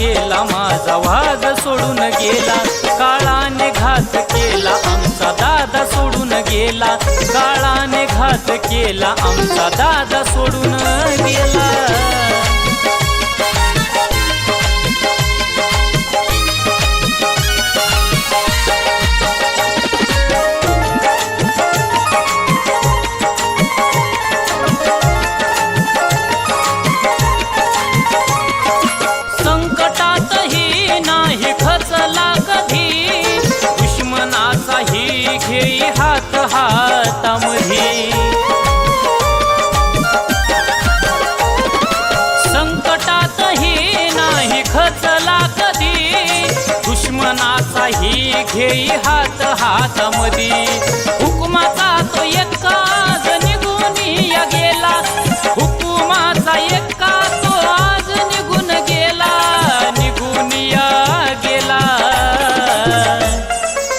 केला माझा वाघ सोडून गेला, काळाने घात केला आमचा दादा सोडून गेला, काळाने घात केला आमचा दादा सोडून गेला। संकटातही नाही खचला कधी, दुश्मनाचाही घेई हात हातामधी। संकटातही नाही खचला कधी, दुश्मनाचाही घेई हात हातामधी। हुकुमाचा तो एकाच निघून या गेला, हुकुमाचा एका तो आज निघून गेला, निघून या गेला।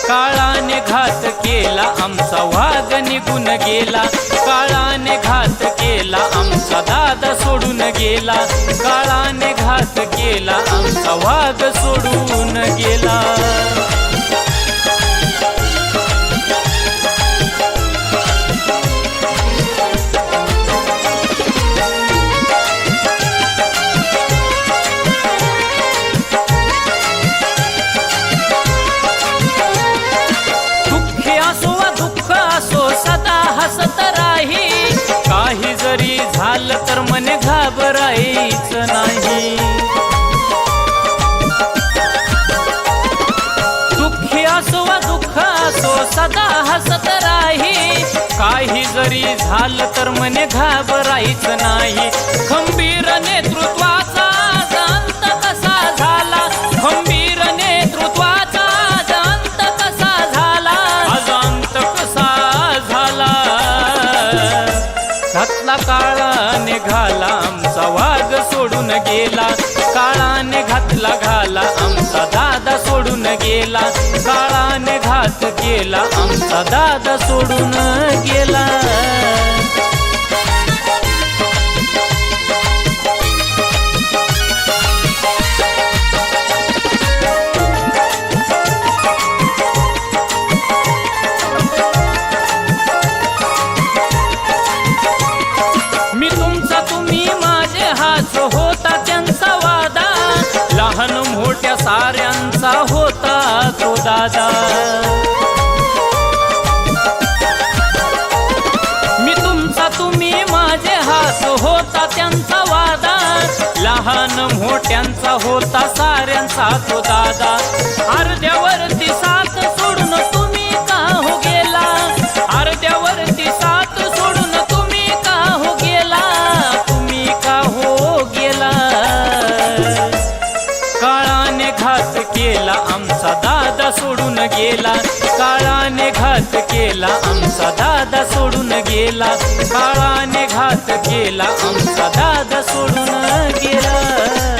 काळाने घात केला आमचा वाघ निघून गेला, काळाने घात केला आमचा दादा सोडून गेला, काळाने घात केला आमचा वाघ सोडून गेला। सदा हसत राही, काही जरी झालं तर मन घाबरायचं नाही। दुःखी असो वा दुःख असो सदा हसत राही, काही जरी झालं तर मन घाबरायचं नाही। खंबीर नेतृत्वाचा अंत कसा झाला, खंबीर नेतृत्वाचा अंत कसा झाला, अंत कसा घातला काळाने घाला आमचा वाघ सोडून गेला, काळाने घातला घाला आमचा दादा सोडून गेला, काळाने घात केला आमचा दादा सोडून गेला। होता त्यांचा वादा, लहान मोठ्या साऱ्यांचा होता तो दादा। मी तुमचा तुम्ही माझे हात होता त्यांचा वादा, लहान मोठ्यांचा होता साऱ्यांचा तो दादा। अर्ध्यावरती साथ सोडून तुम्ही का हो गेला, अर्ध्यावरती साथ सोडून तुम्ही का हो गेला, तुम्ही का हो गेला। काळाने घात केला आमचा दादा सोडून गेला, काळाने घात केला आमचा दादा सोडून गेला, काळाने घात केला आमचा दादा सोडून गेला।